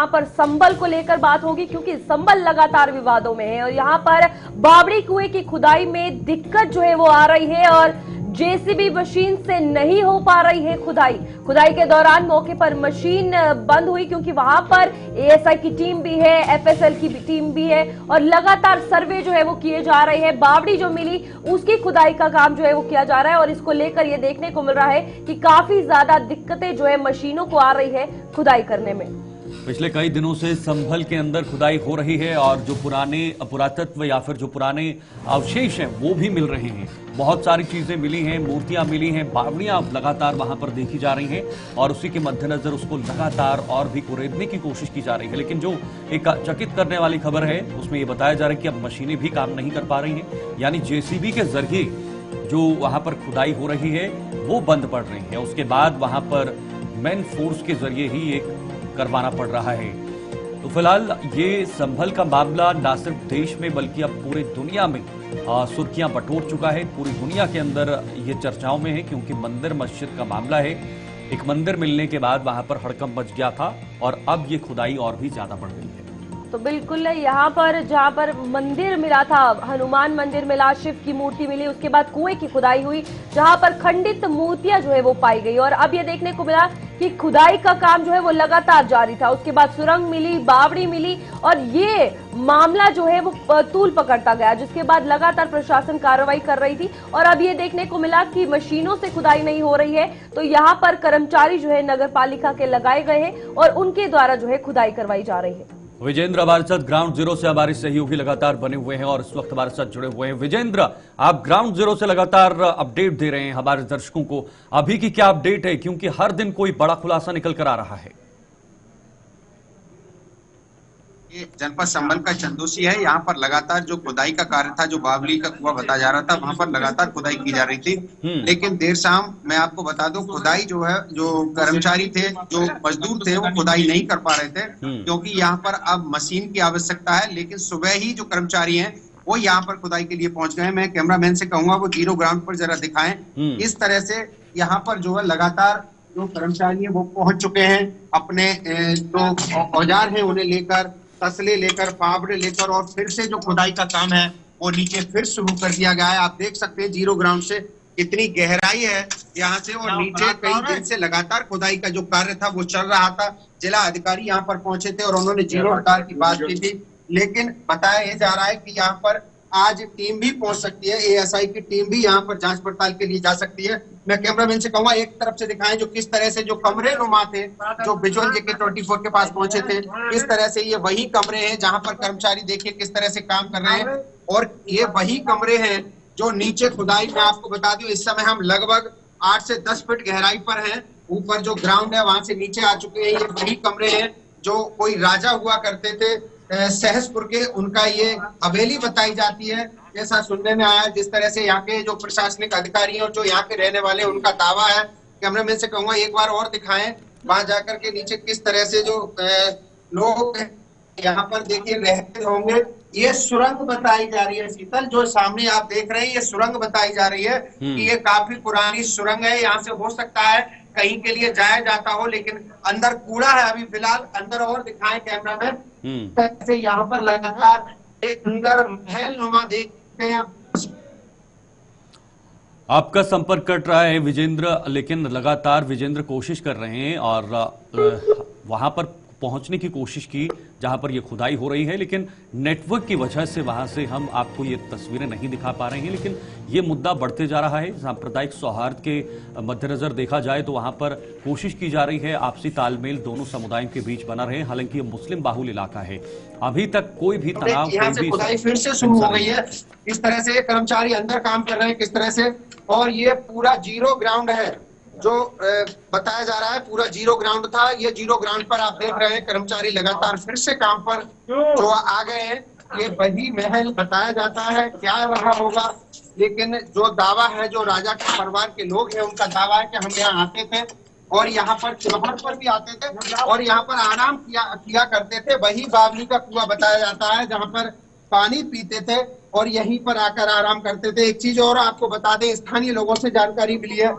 यहाँ पर संबल को लेकर बात होगी, क्योंकि संबल लगातार विवादों में है और यहाँ पर बावड़ी कुएं की खुदाई में दिक्कत जो है वो आ रही है और जेसीबी मशीन से नहीं हो पा रही है खुदाई के दौरान मौके पर मशीन बंद हुई, क्योंकि वहां पर एएसआई की टीम भी है, एफएसएल की टीम भी है और लगातार सर्वे जो है वो किए जा रहे हैं। बावड़ी जो मिली उसकी खुदाई का काम जो है वो किया जा रहा है और इसको लेकर ये देखने को मिल रहा है कि काफी ज्यादा दिक्कतें जो है मशीनों को आ रही है खुदाई करने में। पिछले कई दिनों से संभल के अंदर खुदाई हो रही है और जो पुराने पुरातत्व या फिर जो पुराने अवशेष हैं वो भी मिल रहे हैं। बहुत सारी चीजें मिली हैं, मूर्तियां मिली हैं, बावड़ियां लगातार वहां पर देखी जा रही हैं और उसी के मद्देनजर उसको लगातार और भी कुरेदने की कोशिश की जा रही है। लेकिन जो एक चकित करने वाली खबर है उसमें यह बताया जा रहा है कि अब मशीनें भी काम नहीं कर पा रही हैं, यानी जेसीबी के जरिए जो वहां पर खुदाई हो रही है वो बंद पड़ रही है। उसके बाद वहां पर मैन फोर्स के जरिए ही एक करवाना पड़ रहा है। तो फिलहाल ये संभल का मामला न सिर्फ देश में बल्कि अब पूरी दुनिया में सुर्खियां बटोर चुका है। पूरी दुनिया के अंदर ये चर्चाओं में है, क्योंकि मंदिर मस्जिद का मामला है। एक मंदिर मिलने के बाद वहां पर हड़कंप मच गया था और अब ये खुदाई और भी ज्यादा बढ़ गई है। तो बिल्कुल यहाँ पर जहाँ पर मंदिर मिला था, हनुमान मंदिर मिला, शिव की मूर्ति मिली, उसके बाद कुएं की खुदाई हुई जहाँ पर खंडित मूर्तियां जो है वो पाई गई और अब ये देखने को मिला कि खुदाई का काम जो है वो लगातार जारी था। उसके बाद सुरंग मिली, बावड़ी मिली और ये मामला जो है वो तूल पकड़ता गया, जिसके बाद लगातार प्रशासन कार्रवाई कर रही थी और अब ये देखने को मिला कि मशीनों से खुदाई नहीं हो रही है, तो यहाँ पर कर्मचारी जो है नगर पालिका के लगाए गए हैं और उनके द्वारा जो है खुदाई करवाई जा रही है। विजेंद्र हमारे साथ ग्राउंड जीरो से हमारे सहयोगी लगातार बने हुए हैं और इस वक्त हमारे साथ जुड़े हुए हैं। विजेंद्र, आप ग्राउंड जीरो से लगातार अपडेट दे रहे हैं हमारे दर्शकों को, अभी की क्या अपडेट है, क्योंकि हर दिन कोई बड़ा खुलासा निकल कर आ रहा है। ये जनपद संभल का चंदोसी है। यहाँ पर लगातार जो खुदाई का कार्य था, जो बावली का कुआं बताया जा रहा था, वहां पर लगातार खुदाई की जा रही थी। लेकिन देर शाम मैं आपको बता दूं, खुदाई जो है, जो कर्मचारी थे, जो मजदूर थे, वो खुदाई नहीं कर पा रहे थे, क्योंकि यहाँ पर अब मशीन की आवश्यकता है। लेकिन सुबह ही जो कर्मचारी हैं वो यहाँ पर खुदाई के लिए पहुंच गए। मैं कैमरामैन से कहूंगा वो जीरो ग्राउंड पर जरा दिखाएं। इस तरह से यहाँ पर जो है लगातार जो कर्मचारी है वो पहुंच चुके हैं, अपने जो औजार है उन्हें लेकर, तसले लेकर, फावड़े लेकर और फिर से जो खुदाई का काम है वो नीचे फिर शुरू कर दिया गया है। आप देख सकते हैं जीरो ग्राउंड से कितनी गहराई है यहाँ से, और नीचे कई दिन से लगातार खुदाई का जो कार्य था वो चल रहा था। जिला अधिकारी यहाँ पर पहुंचे थे और उन्होंने जीरो प्रकार की बात की थी, लेकिन बताया ये जा रहा है कि यहाँ पर आज टीम भी पहुंच सकती है, एएसआई की टीम भी यहाँ पर जांच पड़ताल के लिए जा सकती है। मैं कैमरामैन से कहूंगा एक तरफ से दिखाएं जो किस तरह से जो कमरे नुमा थे, जो विजुअल जेके 24 के पास पहुंचे थे, इस तरह से ये वही कमरे हैं जहां पर कर्मचारी देखिए किस तरह से काम कर रहे हैं। और ये वही कमरे हैं जो नीचे खुदाई में, आपको बता दूं इस समय हम लगभग 8 से 10 फीट गहराई पर हैं। ऊपर जो ग्राउंड है वहां से नीचे आ चुके हैं। ये वही कमरे हैं जो कोई राजा हुआ करते थे सहसपुर के, उनका ये हवेली बताई जाती है, जैसा सुनने में आया। जिस तरह से यहाँ के जो प्रशासनिक अधिकारी और जो यहाँ के रहने वाले उनका दावा है। कैमरामैन से कहूंगा एक बार और दिखाएं, वहां जाकर के नीचे किस तरह से जो लोग यहाँ पर देखिए रहते होंगे। ये सुरंग बताई जा रही है शीतल, जो सामने आप देख रहे हैं ये सुरंग बताई जा रही है कि ये काफी पुरानी सुरंग है। यहाँ से हो सकता है कहीं के लिए जाया जाता हो, लेकिन अंदर कूड़ा है अभी फिलहाल। अंदर और दिखाएं कैमरामैन, ऐसे यहाँ पर लगातार एक सुंदर महल नुमा देखते हैं। आपका संपर्क कट रहा है विजेंद्र, लेकिन लगातार विजेंद्र कोशिश कर रहे हैं और वहां पर पहुंचने की कोशिश की जहां पर ये खुदाई हो रही है, लेकिन नेटवर्क की वजह से वहां से हम आपको ये तस्वीरें नहीं दिखा पा रहे हैं। लेकिन ये मुद्दा बढ़ते जा रहा है। सांप्रदायिक सौहार्द के मद्देनजर देखा जाए तो वहां पर कोशिश की जा रही है आपसी तालमेल दोनों समुदायों के बीच बना रहे। हालांकि ये मुस्लिम बाहुल इलाका है, अभी तक कोई भी तनाव खुदाई फिर से शुरू हो गई है। इस तरह से कर्मचारी अंदर काम कर रहे हैं किस तरह से, और ये पूरा जीरो ग्राउंड है जो बताया जा रहा है, पूरा जीरो ग्राउंड था। ये जीरो ग्राउंड पर आप देख रहे हैं कर्मचारी लगातार फिर से काम पर जो आ गए हैं। ये वही महल बताया जाता है, क्या रहा होगा, लेकिन जो दावा है, जो राजा के परिवार के लोग हैं उनका दावा है कि हम यहाँ आते थे और यहाँ पर त्योहार पर भी आते थे और यहाँ पर आराम किया करते थे। वही बावली का कुआं बताया जाता है जहाँ पर पानी पीते थे और यहीं पर आकर आराम करते थे। एक चीज और आपको बता दें, स्थानीय लोगों से जानकारी मिली है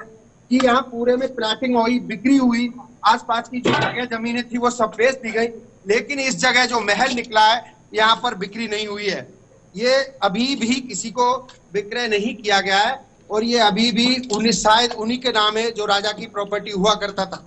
कि यहाँ पूरे में प्लाटिंग हुई, बिक्री हुई, आसपास की जो जगह जमीनें थी वो सब बेच दी गई। लेकिन इस जगह जो महल निकला है यहाँ पर बिक्री नहीं हुई है। ये अभी भी किसी को विक्रय नहीं किया गया है और ये अभी भी शायद उन्हीं के नाम है जो राजा की प्रॉपर्टी हुआ करता था।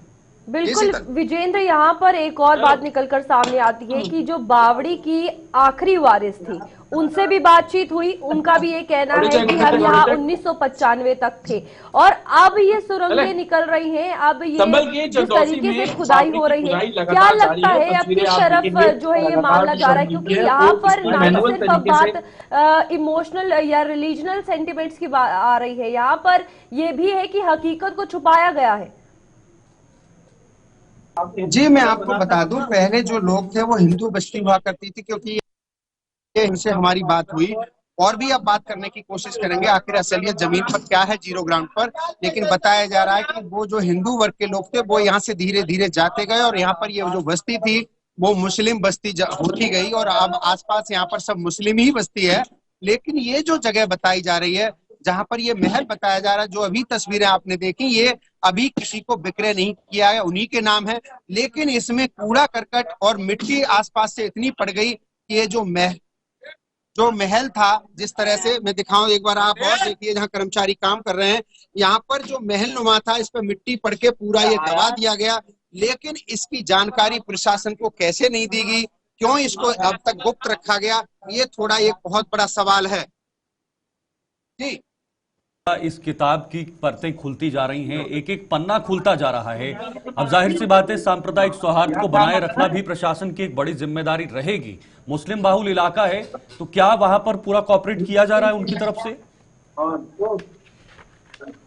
बिल्कुल विजेंद्र, यहाँ पर एक और बात निकलकर सामने आती है कि जो बावड़ी की आखिरी वारिस थी उनसे भी बातचीत हुई। उनका भी ये कहना है कि हम यहाँ 1995 तक थे और अब ये सुरंगें निकल रही हैं, अब ये जिस तरीके से खुदाई हो रही है, क्या लगता है अब किस तरफ जो है ये मामला जा रहा है? क्योंकि यहाँ पर ना सिर्फ अब बात इमोशनल या रिलीजनल सेंटिमेंट्स की आ रही है, यहाँ पर ये भी है कि हकीकत को छुपाया गया है। जी मैं आपको बता दूं, पहले जो लोग थे वो हिंदू बस्ती हुआ करती थी, क्योंकि ये इनसे हमारी बात हुई और भी अब बात करने की कोशिश करेंगे आखिर असलियत जमीन पर क्या है जीरो ग्राउंड पर। लेकिन बताया जा रहा है कि वो जो हिंदू वर्ग के लोग थे वो यहाँ से धीरे धीरे जाते गए और यहाँ पर ये जो बस्ती थी वो मुस्लिम बस्ती होती गई और अब आसपास यहाँ पर सब मुस्लिम ही बस्ती है। लेकिन ये जो जगह बताई जा रही है जहां पर ये महल बताया जा रहा है, जो अभी तस्वीरें आपने देखी, ये अभी किसी को विक्रय नहीं किया है, उन्हीं के नाम है। लेकिन इसमें कूड़ा करकट और मिट्टी आसपास से इतनी पड़ गई कि ये जो महल था, जिस तरह से मैं दिखाऊं एक बार आप और देखिए, जहां कर्मचारी काम कर रहे हैं, यहाँ पर जो महल नुमा था इस पर मिट्टी पड़ के पूरा ये दबा दिया गया। लेकिन इसकी जानकारी प्रशासन को कैसे नहीं दी गई, क्यों इसको अब तक गुप्त रखा गया, ये थोड़ा एक बहुत बड़ा सवाल है। जी इस किताब की परतें खुलती जा रही हैं, एक एक पन्ना खुलता जा रहा है। अब जाहिर सी बात है सांप्रदायिक सौहार्द को बनाए रखना भी प्रशासन की एक बड़ी जिम्मेदारी रहेगी। मुस्लिम बाहुल इलाका है तो क्या वहां पर पूरा कॉपरेट किया जा रहा है उनकी तरफ से?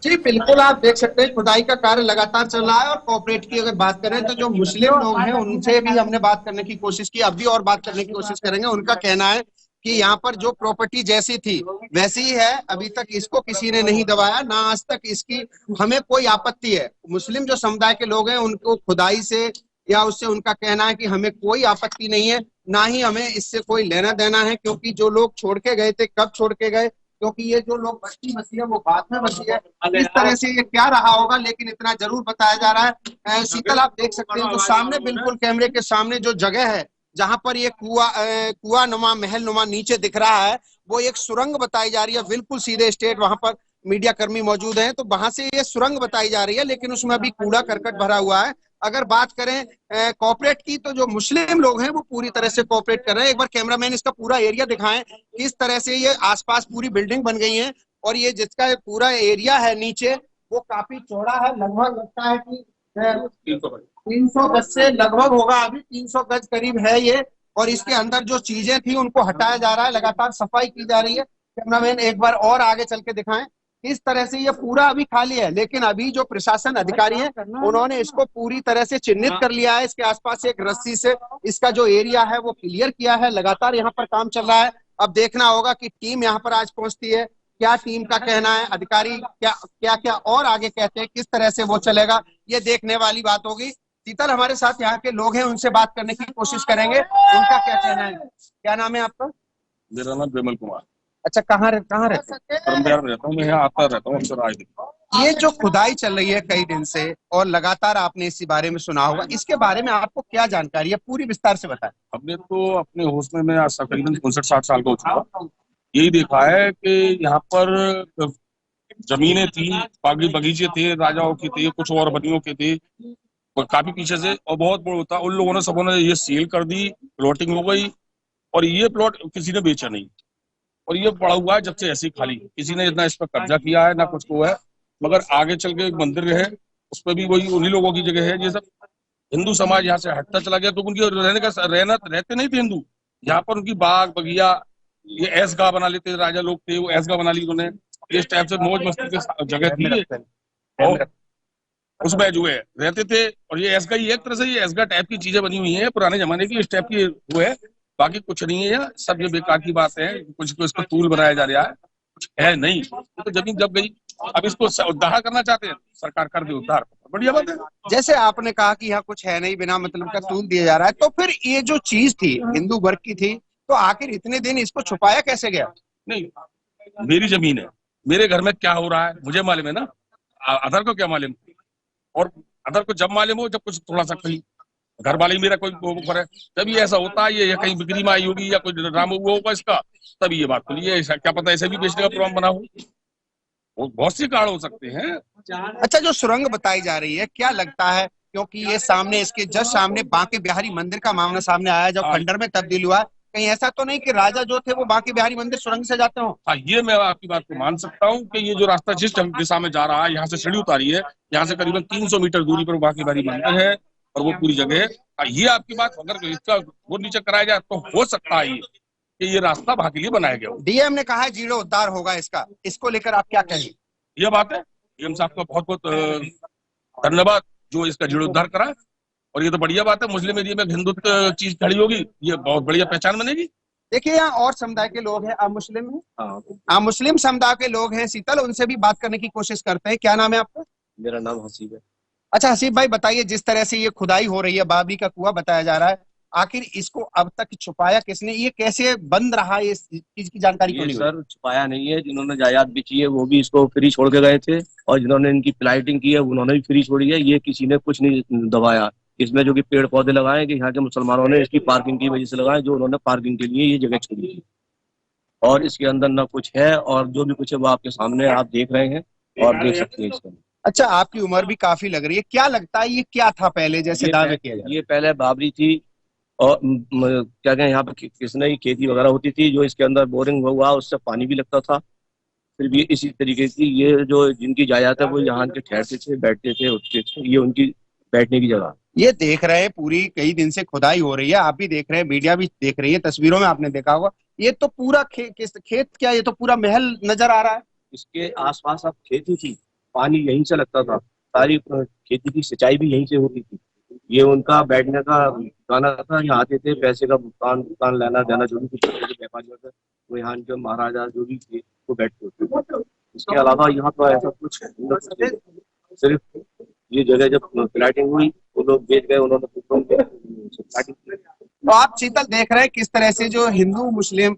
जी बिल्कुल, आप देख सकते हैं खुदाई का कार्य लगातार चल रहा है और कॉपरेट की अगर बात करें तो जो मुस्लिम लोग हैं उनसे भी हमने बात करने की कोशिश की, अब भी और बात करने की कोशिश करेंगे। उनका कहना है कि यहाँ पर जो प्रॉपर्टी जैसी थी वैसी ही है, अभी तक इसको किसी ने नहीं दबाया, ना आज तक इसकी हमें कोई आपत्ति है। मुस्लिम जो समुदाय के लोग हैं उनको खुदाई से या उससे उनका कहना है कि हमें कोई आपत्ति नहीं है, ना ही हमें इससे कोई लेना देना है। क्योंकि जो लोग छोड़ के गए थे, कब छोड़ के गए, क्योंकि ये जो लोग बस्ती बसी है वो बाद में बसी है, इस तरह से ये क्या रहा होगा। लेकिन इतना जरूर बताया जा रहा है। शीतल आप देख सकते हैं जो सामने बिल्कुल कैमरे के सामने जो जगह है जहां पर ये कुआ नुमा महल नुमा नीचे दिख रहा है, वो एक सुरंग बताई जा रही है, बिल्कुल सीधे स्ट्रेट। वहां पर मीडिया कर्मी मौजूद हैं तो वहां से ये सुरंग बताई जा रही है, लेकिन उसमें अभी कूड़ा करकट भरा हुआ है। अगर बात करें कॉपरेट की तो जो मुस्लिम लोग हैं वो पूरी तरह से कॉपरेट कर रहे हैं। एक बार कैमरामैन इसका पूरा एरिया दिखाएं, किस तरह से ये आसपास पूरी बिल्डिंग बन गई है और ये जिसका पूरा एरिया है नीचे वो काफी चौड़ा है, लगभग लगता है कि 300 गज से लगभग होगा, अभी 300 गज करीब है ये। और इसके अंदर जो चीजें थी उनको हटाया जा रहा है, लगातार सफाई की जा रही है। कैमरामैन एक बार और आगे चल के दिखाएं, इस तरह से ये पूरा अभी खाली है। लेकिन अभी जो प्रशासन अधिकारी हैं उन्होंने इसको पूरी तरह से चिन्हित कर लिया है, इसके आसपास एक रस्सी से इसका जो एरिया है वो क्लियर किया है। लगातार यहाँ पर काम चल रहा है। अब देखना होगा कि टीम यहाँ पर आज पहुंचती है, क्या टीम का कहना है, अधिकारी क्या क्या और आगे कहते हैं, किस तरह से वो चलेगा, ये देखने वाली बात होगी। शीतल, हमारे साथ यहाँ के लोग हैं, उनसे बात करने की कोशिश करेंगे, उनका क्या कहना है। क्या नाम है आपका? मेरा नाम विमल कुमार। अच्छा, कहाँ रहते हैं? बिहार में रहता हूँ मैं, यहाँ आता रहता हूँ अक्सर आए दिन। ये जो खुदाई चल रही है कई दिन से और लगातार आपने इस बारे में सुना होगा, इसके बारे में आपको क्या जानकारी है, पूरी विस्तार से बताएं। हमने तो अपने होश में मैं आज तकरीबन 59-60 साल का हो चुका, यही देखा है कि यहाँ पर जमीनें थी, बागी बगीचे थे, राजाओं के थे, कुछ और बनियों के थे काफी पीछे से, और बहुत बड़ा होता। उन लोगों ने सबों ने ये सील कर दी, प्लॉटिंग हो गई और ये प्लॉट किसी ने बेचा नहीं और ये पड़ा हुआ है जब से ऐसे ही खाली, किसी ने इतना इस पर कब्जा किया है ना कुछ को है। मगर आगे चल के एक मंदिर है उस पर भी वही उन्हीं लोगों की जगह है। ये सब हिंदू समाज यहाँ से हटता चला गया तो उनकी रहते नहीं थे हिंदू। यहाँ पर उनकी बाग बगिया ये ऐसगाह बना लेते, राजा लोग थे वो ऐसगाह बना ली उन्होंने, इस टाइप से मौज मस्ती की जगह थी और उसमें जो है रहते थे। और ये ऐसगाह ही एक तरह से ये ऐसगाह टाइप की चीजें बनी हुई है पुराने जमाने की, इस टाइप की वो है, बाकी कुछ नहीं है। सब ये बेकार की बात है, कुछ को इसको टूल बनाया जा रहा है, कुछ है नहीं। तो जमीन जब गई, अब इसको उद्धार करना चाहते हैं, सरकार कर दे उद्धार, बढ़िया बात है। जैसे आपने कहा कि यहाँ कुछ है नहीं, बिना मतलब का टूल दिया जा रहा है, तो फिर ये जो चीज थी हिंदू वर्ग की थी, तो आखिर इतने दिन इसको छुपाया कैसे गया? नहीं, मेरी जमीन है, मेरे घर में क्या हो रहा है मुझे मालूम है ना, अदर को क्या मालूम। और अदर को जब मालूम हो जब कुछ थोड़ा सा कहीं घर वाले ही मेरा कोई वो करे। तभी ऐसा होता है, ये कहीं बिक्री में आई होगी या कोई ड्रामा हुआ होगा इसका, तभी ये बात खुली है। क्या पता ऐसे भी बेचने का प्रोग्राम बना हो, बहुत से कारण हो सकते हैं। अच्छा, जो सुरंग बताई जा रही है, क्या लगता है, क्योंकि ये सामने, इसके जस्ट सामने बांके बिहारी मंदिर का मामला सामने आया जब खंडर में तब्दील हुआ, कहीं ऐसा तो नहीं कि राजा जो थे वो बांके बिहारी मंदिर सुरंग से जाते हो? हाँ, ये मैं आपकी बात को मान सकता हूँ कि ये जो रास्ता जिस दिशा में जा रहा है, यहाँ से सीढ़ी उतारी है, यहाँ से करीबन 300 मीटर दूरी पर बांके बिहारी मंदिर है और वो पूरी जगह है। ये आपकी बात, अगर इसका वो नीचे कराया जाए तो हो सकता है कि ये रास्ता वहां के लिए बनाया गया हो। डीएम ने कहा है जीर्णोद्धार होगा इसका, इसको लेकर आप क्या कहेंगे? ये बात है, डीएम साहब का बहुत बहुत धन्यवाद जो इसका जीर्णोद्धार करा। और ये तो बढ़िया बात है, मुस्लिम एरिया में हिंदुत्व चीज खड़ी होगी, ये बहुत बढ़िया पहचान बनेगी। देखिए, यहाँ और समुदाय के लोग हैं, आप मुस्लिम हैं? आप मुस्लिम समुदाय के लोग हैं शीतल, उनसे भी बात करने की कोशिश करते हैं। क्या नाम है आपका? मेरा नाम हसीब है। अच्छा हसीब भाई, बताइए, जिस तरह से ये खुदाई हो रही है, बाबरी का कुआं बताया जा रहा है, आखिर इसको अब तक छुपाया किसने? ये कैसे बंद रहा है, इस चीज की जानकारी क्यों नहीं हुई? सर, छुपाया नहीं है, जिन्होंने जायदाद बेची है वो भी इसको फ्री छोड़ के गए थे, और जिन्होंने इनकी प्लाइटिंग की है उन्होंने भी फ्री छोड़ी है। ये किसी ने कुछ नहीं दबाया इसमें। जो कि पेड़ पौधे लगाए कि यहाँ के मुसलमानों ने इसकी पार्किंग की वजह से लगाए, जो उन्होंने पार्किंग के लिए ये जगह छोड़ी थी, और इसके अंदर न कुछ है, और जो भी कुछ है वो आपके सामने आप देख रहे हैं और देख सकते हैं इसके अंदर। अच्छा, आपकी उम्र भी काफी लग रही है, क्या लगता है ये क्या था पहले, जैसे दावे किया जाए? ये पहले बाबरी थी, और क्या कहें, यहाँ पे किसने की खेती वगैरह होती थी, जो इसके अंदर बोरिंग हुआ उससे पानी भी लगता था। फिर भी इसी तरीके की ये जो जिनकी जायदाद है वो यहाँ के ठहरते थे, बैठते थे, उठते थे, ये उनकी बैठने की जगह। ये देख रहे हैं, पूरी कई दिन से खुदाई हो रही है, आप भी देख रहे हैं, मीडिया भी देख रही है, तस्वीरों में आपने देखा होगा, ये तो पूरा खेत क्या, ये तो पूरा महल नजर आ रहा है। इसके आसपास अब खेती थी, पानी यहीं से लगता था, सारी खेती की सिंचाई भी यहीं से होती थी। ये उनका बैठने का गाना था, यहाँ आते थे, पैसे का भुगतान लेना देना, जो भी कुछ व्यापारी होते वो यहाँ के महाराजा जो भी थे वो बैठते होते। इसके अलावा यहाँ तो ऐसा कुछ सिर्फ ये जगह जब प्लाटिंग हुई वो लोग बेच गए, उन्होंने। तो आप शीतल देख रहे हैं किस तरह से जो हिंदू मुस्लिम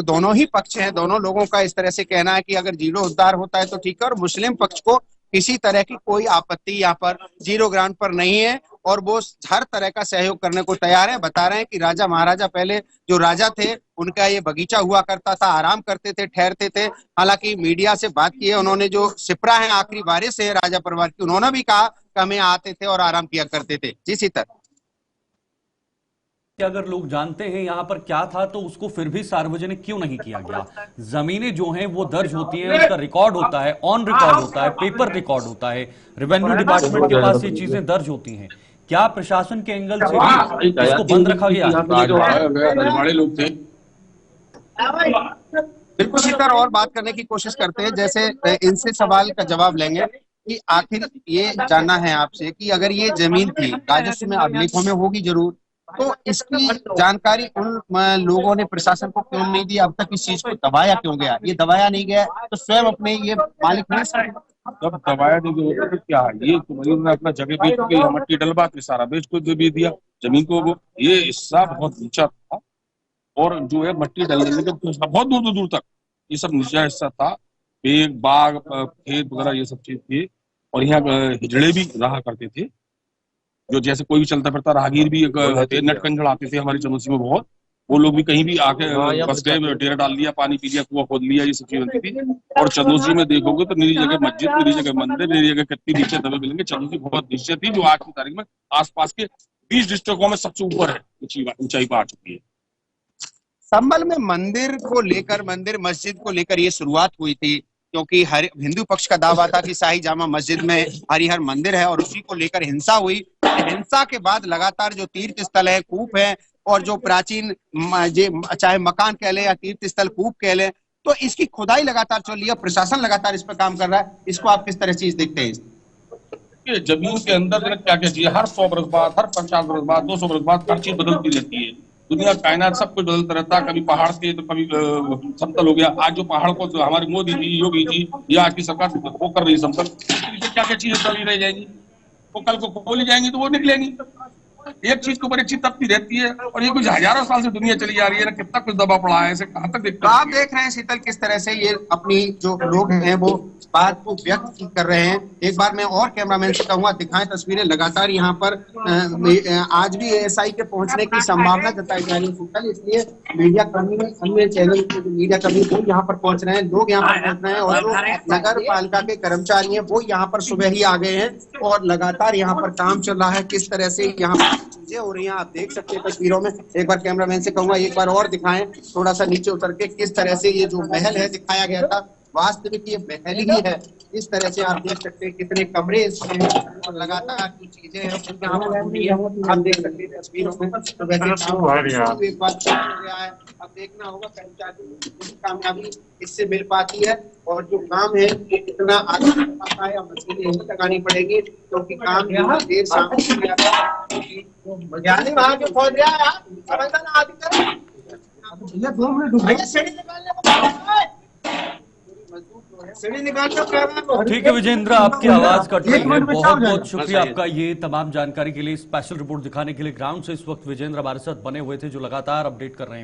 दोनों ही पक्ष हैं, दोनों लोगों का इस तरह से कहना है कि अगर जीर्णोद्धार होता है तो ठीक है, और मुस्लिम पक्ष को किसी तरह की कोई आपत्ति यहाँ पर जीरो ग्राउंड पर नहीं है, और वो हर तरह का सहयोग करने को तैयार है। बता रहे हैं कि राजा महाराजा पहले जो राजा थे उनका ये बगीचा हुआ करता था, आराम करते थे, ठहरते थे। हालांकि मीडिया से बात की है उन्होंने, जो सिपरा है आखिरी वारिस है राजा परिवार की, उन्होंने भी कहा कि हम यहाँ आते थे और आराम किया करते थे। जी शीतल, कि अगर लोग जानते हैं यहां पर क्या था तो उसको फिर भी सार्वजनिक क्यों नहीं किया गया? जमीनें जो हैं वो दर्ज होती हैं, उसका रिकॉर्ड होता है, ऑन रिकॉर्ड होता है, पेपर रिकॉर्ड होता है, रेवेन्यू डिपार्टमेंट के पास ये चीजें दर्ज होती हैं। क्या प्रशासन के एंगल से भी इसको बंद रखा गया? बड़े लोग थे। बिल्कुल शीतल, और बात करने की कोशिश करते हैं, जैसे इनसे सवाल का जवाब लेंगे कि आखिर ये जानना है आपसे कि अगर ये जमीन थी, राजस्व में अभिलेखों में होगी जरूर, तो इसकी जानकारी उन लोगों ने प्रशासन को क्यों नहीं दी? अब तक इस चीज को दबाया क्यों गया? ये दबाया नहीं गया तो स्वयं अपने ये मालिक नहीं सकते? जब दबाया नहीं गया तो क्या है, ये तो अपना जगह बेच के मट्टी डलवा के सारा बेच को दे दिया जमीन को। वो ये हिस्सा बहुत नीचा था, और जो है मट्टी डलने के बहुत दूर दूर तक ये सब नीचा हिस्सा था, पेड़ बाग खेत वगैरह ये सब चीज थी। और यहाँ हिजड़े भी रहा करते थे, जो जैसे कोई भी चलता फिरता राहगीर भी नटकंजड़ आते थे हमारी चंदौसी में बहुत, वो लोग भी कहीं भी आके बस गए, डेरा डाल लिया, पानी पी लिया, कुआं खोद लिया, ये सब चीज बनती थी। और चंदौसी में देखोगे तो मेरी जगह मस्जिद, मेरी जगह मंदिर, मेरी जगह कितनी नीचे दबे मिलेंगे। चंदौसी बहुत नीचे थी, जो आज की तारीख में आसपास के 20 डिस्ट्रिक्टों में सबसे ऊपर है, ऊंचाई पर आ चुकी है। संभल में मंदिर को लेकर, मंदिर मस्जिद को लेकर ये शुरुआत हुई थी, क्योंकि हर हिंदू पक्ष का दावा था कि शाही जामा मस्जिद में हरिहर मंदिर है, और उसी को लेकर हिंसा हुई। हिंसा के बाद लगातार जो तीर्थ स्थल है, कूप है, और जो प्राचीन चाहे मकान कह ले या तीर्थ स्थल कूप कह ले, तो इसकी खुदाई लगातार चल रही है, प्रशासन लगातार इस पर काम कर रहा है। इसको आप किस तरह चीज देखते हैं? जमीन के अंदर क्या क्या चीज, हर 100 बरस बाद, हर 50 बरस बाद, 200 बरस बाद हर चीज बदलती रहती है। दुनिया कायनात सब कुछ बदलता रहता है, कभी पहाड़ थे तो कभी समतल हो गया। आज जो पहाड़ को तो हमारे मोदी जी, योगी जी या आज की सरकार वो कर रही है समतल, क्या क्या चीजें चली रह जाएंगी, वो कल को खोली जाएंगी तो वो निकलेंगी। एक चीज के ऊपर एक चीज तपती रहती है, और ये कुछ हजारों साल से दुनिया चली जा रही है ना, कितना कुछ दबा पड़ा है, ऐसे कहाँ तक तो आप देख रहे हैं शीतल किस तरह से ये अपनी जो लोग हैं वो बात को व्यक्त कर रहे हैं। एक बार मैं और कैमरामैन से कहूंगा दिखाएं तस्वीरें। लगातार यहाँ पर आज भी एएसआई के पहुंचने की संभावना जताई जा रही है शीतल, इसलिए मीडिया कर्मी, अन्य चैनल के मीडिया कर्मी वो यहाँ पर पहुंच रहे हैं, लोग यहाँ पर पहुंच रहे हैं, और जो नगर पालिका के कर्मचारी हैं वो यहाँ पर सुबह ही आ गए हैं और लगातार यहाँ पर काम चल रहा है। किस तरह से यहाँ पर चीजें हो रही हैं आप देख सकते हैं तस्वीरों में। एक बार कैमरामैन से कहूंगा एक बार और दिखाएं, थोड़ा सा नीचे उतर के, किस तरह से ये जो महल है दिखाया गया था, वास्तविक ये महल ही है। इस तरह से आप देख सकते हैं कितने कमरे इसमें हैं और लगातार जो चीजें हैं यहाँ पर हो रही है, आप देख सकते हैं तस्वीरों में। तो वैसे एक बात हो गया है, अब देखना होगा कर्मचारियों को कामयाबी इससे मिल पाती है, और जो काम है वो कितना आगे बढ़ पाता है, और मशीनें यही लगानी पड़ेगी क्योंकि काम देर शाम वहाँ जो पहुंच गया है सीढ़ी निकालने। ठीक है विजेंद्र, आपकी आवाज कट रही है। बहुत बहुत शुक्रिया आपका ये तमाम जानकारी के लिए, स्पेशल रिपोर्ट दिखाने के लिए। ग्राउंड से इस वक्त विजेंद्र हमारे साथ बने हुए थे, जो लगातार अपडेट कर रहे हैं।